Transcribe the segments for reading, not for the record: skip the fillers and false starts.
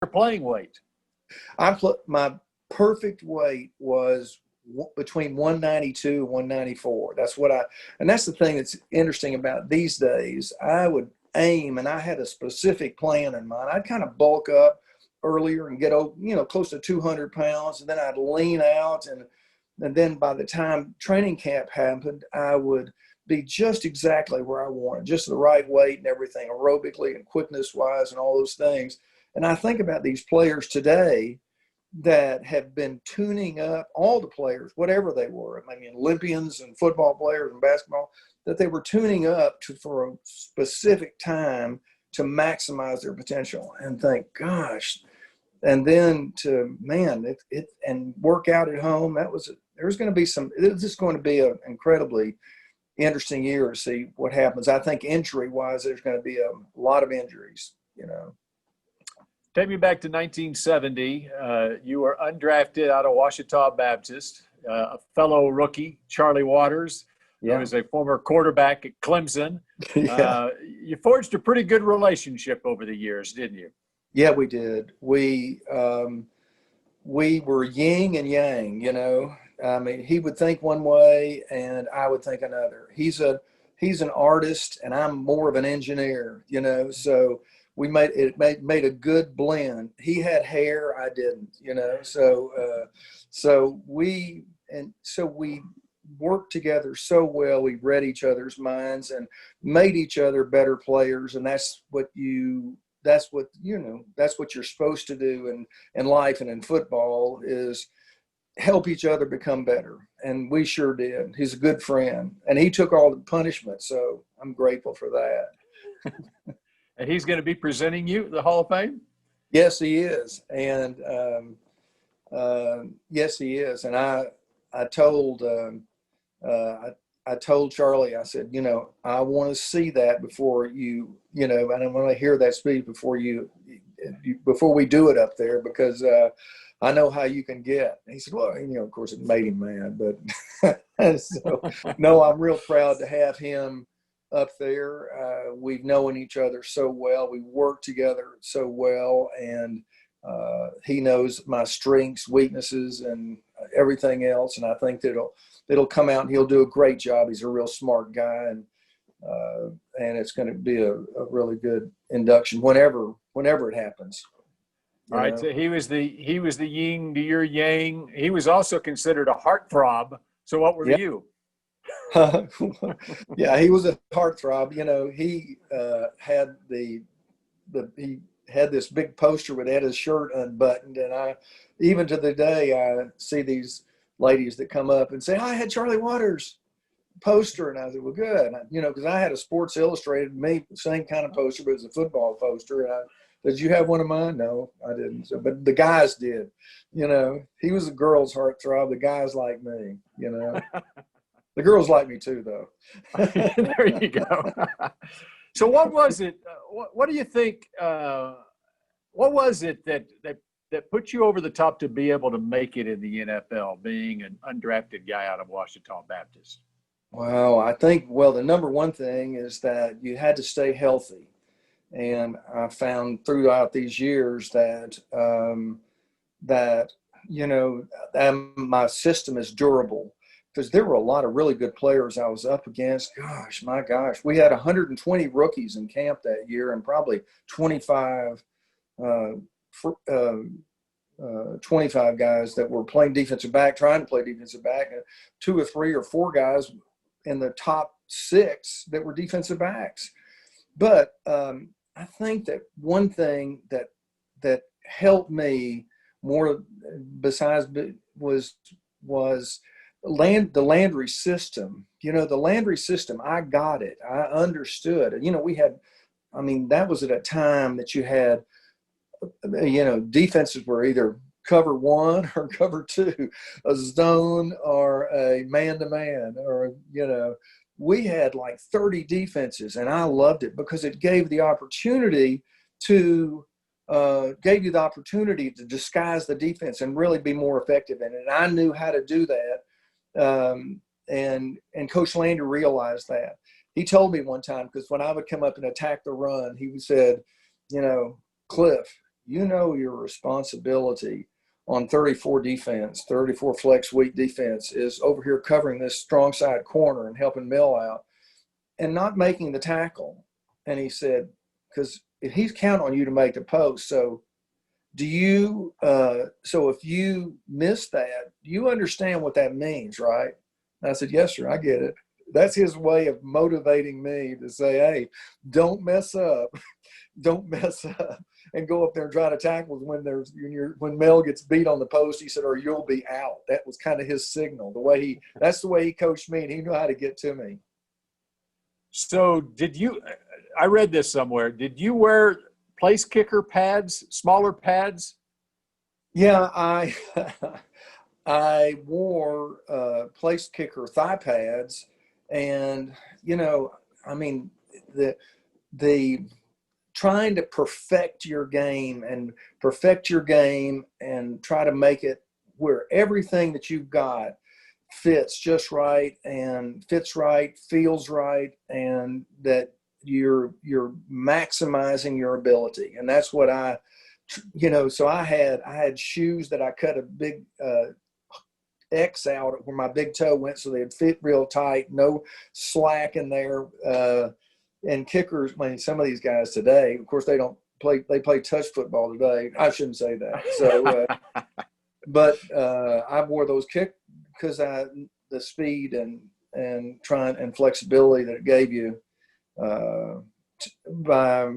playing weight? My perfect weight was between 192 and 194. And that's the thing that's interesting about these days. I would aim, and I had a specific plan in mind. I'd kind of bulk up earlier and get, close to 200 pounds, and then I'd lean out, and then by the time training camp happened, I would be just exactly where I wanted, just the right weight and everything, aerobically and quickness wise and all those things. And I think about these players today that have been tuning up, all the players, whatever they were, I mean, Olympians and football players and basketball, that they were tuning up for a specific time to maximize their potential, and think, gosh, and then and work out at home. There's going to be it's just going to be an incredibly interesting year to see what happens. I think injury wise, there's going to be a lot of injuries, Take me back to 1970. You were undrafted out of Ouachita Baptist, a fellow rookie, Charlie Waters, who was a former quarterback at Clemson. Yeah. You forged a pretty good relationship over the years, didn't you? Yeah, we did. We were yin and yang, I mean, he would think one way and I would think another. He's an artist and I'm more of an engineer, so we made a good blend. He had hair, I didn't, so we worked together so well. We read each other's minds and made each other better players. And that's what you're supposed to do in life and in football, is help each other become better. And we sure did. He's a good friend, and he took all the punishment. So I'm grateful for that. And he's going to be presenting you the Hall of Fame? Yes, he is. And yes, he is. And I told Charlie, I said, I want to see that before I don't want to hear that speech before we do it up there, because I know how you can get. And he said, well, of course it made him mad, but so no, I'm real proud to have him up there. We've known each other so well. We work together so well, and he knows my strengths, weaknesses, and everything else. And I think that it'll come out and he'll do a great job. He's a real smart guy, and it's going to be a really good induction whenever it happens. All right. So he was the yin to your yang. He was also considered a heartthrob. So what were you? Yeah, he was a heartthrob. He had he had this big poster with his shirt unbuttoned, and even to the day I see these ladies that come up and say, I had Charlie Waters poster, and I said, well, good, because I had a Sports Illustrated, same kind of poster, but it was a football poster. And did you have one of mine? No, I didn't. So, but the guys did. He was a girl's heartthrob. The guys like me. The girls like me too, though. There you go. So what was it? What do you think? What was it that put you over the top to be able to make it in the NFL, being an undrafted guy out of Ouachita Baptist? Well, I think, the number one thing is that you had to stay healthy. And I found throughout these years that my system is durable, because there were a lot of really good players I was up against. My gosh, we had 120 rookies in camp that year, and probably 25 guys that were playing defensive back, trying to play defensive back, and 2 or 3 or 4 guys in the top 6 that were defensive backs. But I think that one thing that helped me more besides was the Landry system. The Landry system, I got it. I understood. That was at a time that you had, defenses were either cover 1 or cover 2, a zone or a man-to-man, or, we had like 30 defenses, and I loved it because it gave you the opportunity to disguise the defense and really be more effective in it. And I knew how to do that. And Coach Landry realized that. He told me one time, because when I would come up and attack the run, he said, Cliff, you know your responsibility on 34 defense, 34 flex weak defense is over here covering this strong side corner and helping Mel out and not making the tackle. And he said, because he's counting on you to make the post. So do you, so if you miss that, you understand what that means, right? And I said, yes, sir, I get it. That's his way of motivating me to say, hey, don't mess up. Don't mess up. And go up there and try to tackle when Mel gets beat on the post. He said, or you'll be out. That was kind of his signal. That's the way he coached me, and he knew how to get to me. So I read this somewhere. Did you wear place kicker pads, smaller pads? Yeah, I wore place kicker thigh pads, and I mean the trying to perfect your game and try to make it where everything that you've got fits just right and fits right, feels right, and that you're maximizing your ability. And that's what so I had shoes that I cut a big X out where my big toe went, so they'd fit real tight, no slack in there. And kickers, some of these guys today, of course, they play touch football today. I shouldn't say that. So, but I wore those because the speed and flexibility that it gave you by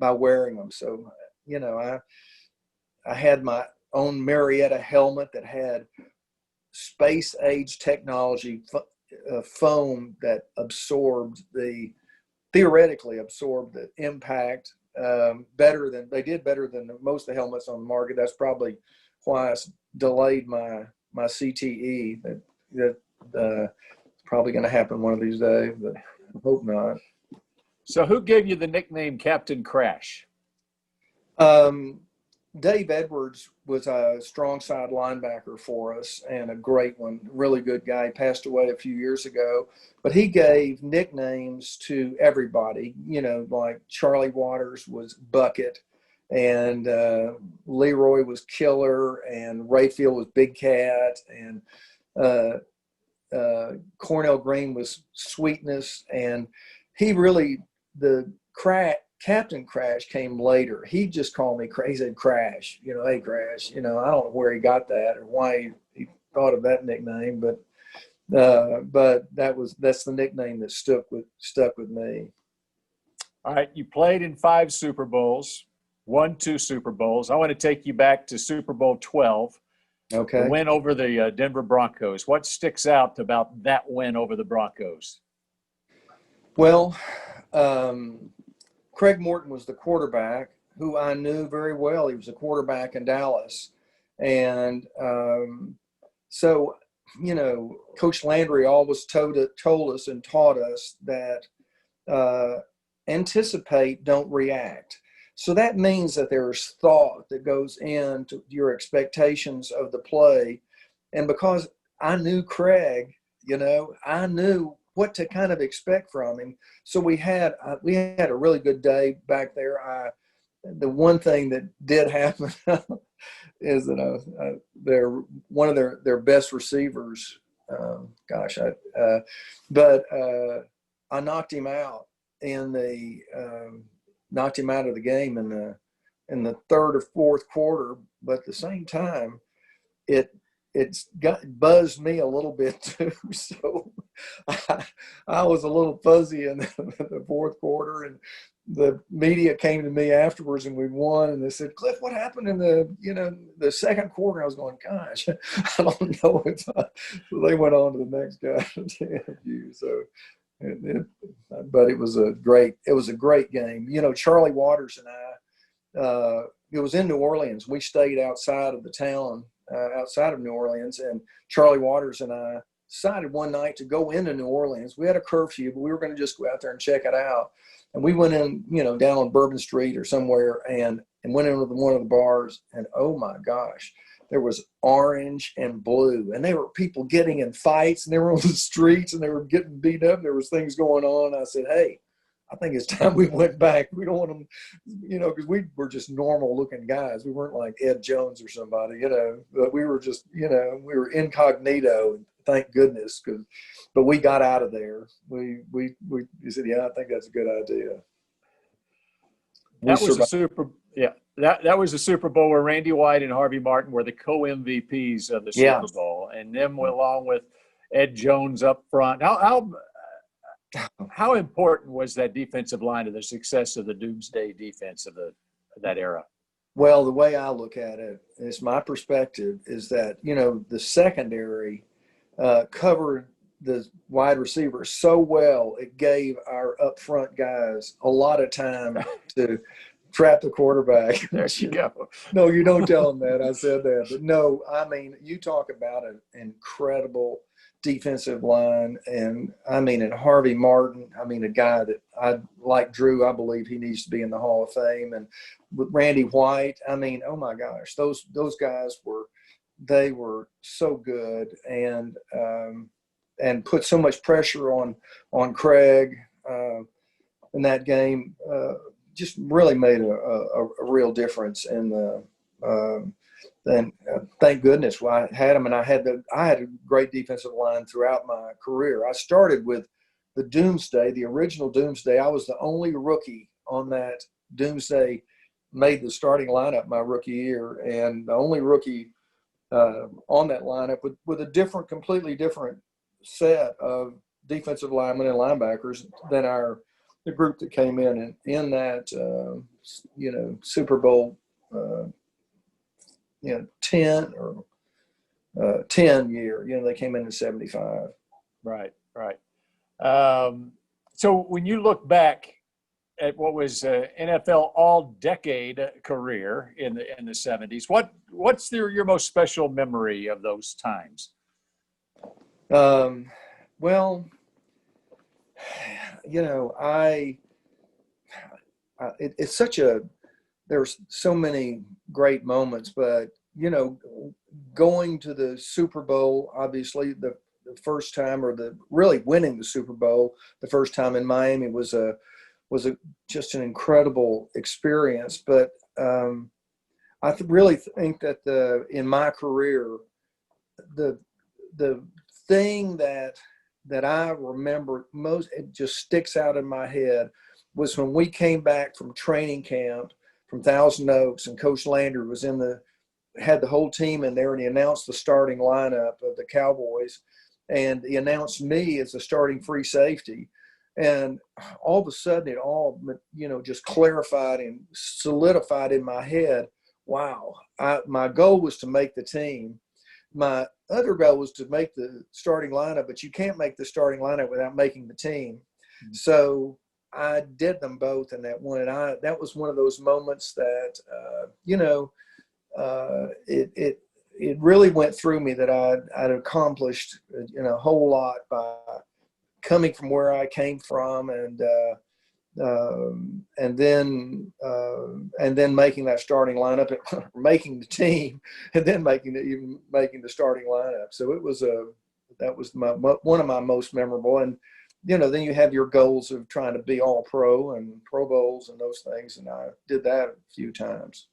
wearing them. So, I had my own Marietta helmet that had space age technology foam that theoretically absorbed the impact better than most of the helmets on the market. That's probably why it's delayed my CTE. That probably going to happen one of these days, but I hope not. So who gave you the nickname Captain Crash? Dave Edwards was a strong side linebacker for us and a great one, really good guy. He passed away a few years ago, but he gave nicknames to everybody, like Charlie Waters was Bucket, and Leroy was Killer, and Rayfield was Big Cat, and Cornell Green was Sweetness, and Captain Crash came later. He just called me Crash. He said, Crash, hey, Crash. I don't know where he got that or why he thought of that nickname, but that's the nickname that stuck with me. All right, you played in 5 Super Bowls, won 2 Super Bowls. I want to take you back to Super Bowl 12. Okay. The win over the Denver Broncos. What sticks out about that win over the Broncos? Well, Craig Morton was the quarterback, who I knew very well. He was a quarterback in Dallas. And so, Coach Landry always told us and taught us that anticipate, don't react. So that means that there's thought that goes into your expectations of the play. And because I knew Craig, I knew what to kind of expect from him. So we had a really good day back there. The one thing that did happen is that one of their best receivers. I knocked him out knocked him out of the game in the third or fourth quarter. But at the same time, it's buzzed me a little bit too. So I was a little fuzzy in the fourth quarter, and the media came to me afterwards and we won, and they said, Cliff, what happened in the second quarter? I was going, gosh, I don't know. So they went on to the next guy to interview. So, but it was a great game. Charlie Waters and I, it was in New Orleans. We stayed outside of the town, outside of New Orleans, and Charlie Waters and I decided one night to go into New Orleans. We had a curfew, but we were going to just go out there and check it out. And we went in, down on Bourbon Street or somewhere, and went into one of the bars, and oh my gosh, there was orange and blue, and there were people getting in fights, and they were on the streets, and they were getting beat up. There was things going on. I said, hey, I think it's time we went back. We don't want them, because we were just normal looking guys. We weren't like Ed Jones or somebody, but we were just, we were incognito. Thank goodness. But we got out of there. We said, yeah, I think that's a good idea. That was a that was a Super Bowl where Randy White and Harvey Martin were the co-MVPs of the Super Bowl, and them along with Ed Jones up front. How important was that defensive line to the success of the Doomsday defense of that era? Well, the way I look at it, it's my perspective, is that the secondary covered the wide receivers so well, it gave our up front guys a lot of time to trap the quarterback. There you go. No, you don't tell them that. I said that. But no, I mean, you talk about an incredible defensive line. And Harvey Martin, a guy that like Drew, I believe he needs to be in the Hall of Fame. And with Randy White, oh my gosh, those guys they were so good and put so much pressure on Craig in that game. Just really made a real difference in the. And thank goodness I had him, and I had a great defensive line throughout my career. I started with the Doomsday, the original Doomsday. I was the only rookie on that Doomsday, made the starting lineup my rookie year, and the only rookie on that lineup with a completely different set of defensive linemen and linebackers than the group that came in that Super Bowl 10 or 10 year. They came in 75. Right. So when you look back at what was NFL all-decade career in the 70s, what's your most special memory of those times? Well, it's there's so many great moments, but going to the Super Bowl, obviously the first time, or really winning the Super Bowl the first time in Miami was just an incredible experience. But I really think that in my career, the thing that I remember most, it just sticks out in my head, was when we came back from training camp from Thousand Oaks, and Coach Landry was had the whole team in there, and he announced the starting lineup of the Cowboys, and he announced me as the starting free safety. And all of a sudden it all, just clarified and solidified in my head. Wow. My goal was to make the team. My other goal was to make the starting lineup, but you can't make the starting lineup without making the team. Mm-hmm. So I did them both in that one. And that was one of those moments that, it really went through me that I'd accomplished, a whole lot by coming from where I came from, and then making that starting lineup, making the team, and then making the starting lineup. So that was one of my most memorable. And then you have your goals of trying to be all pro and Pro Bowls and those things, and I did that a few times.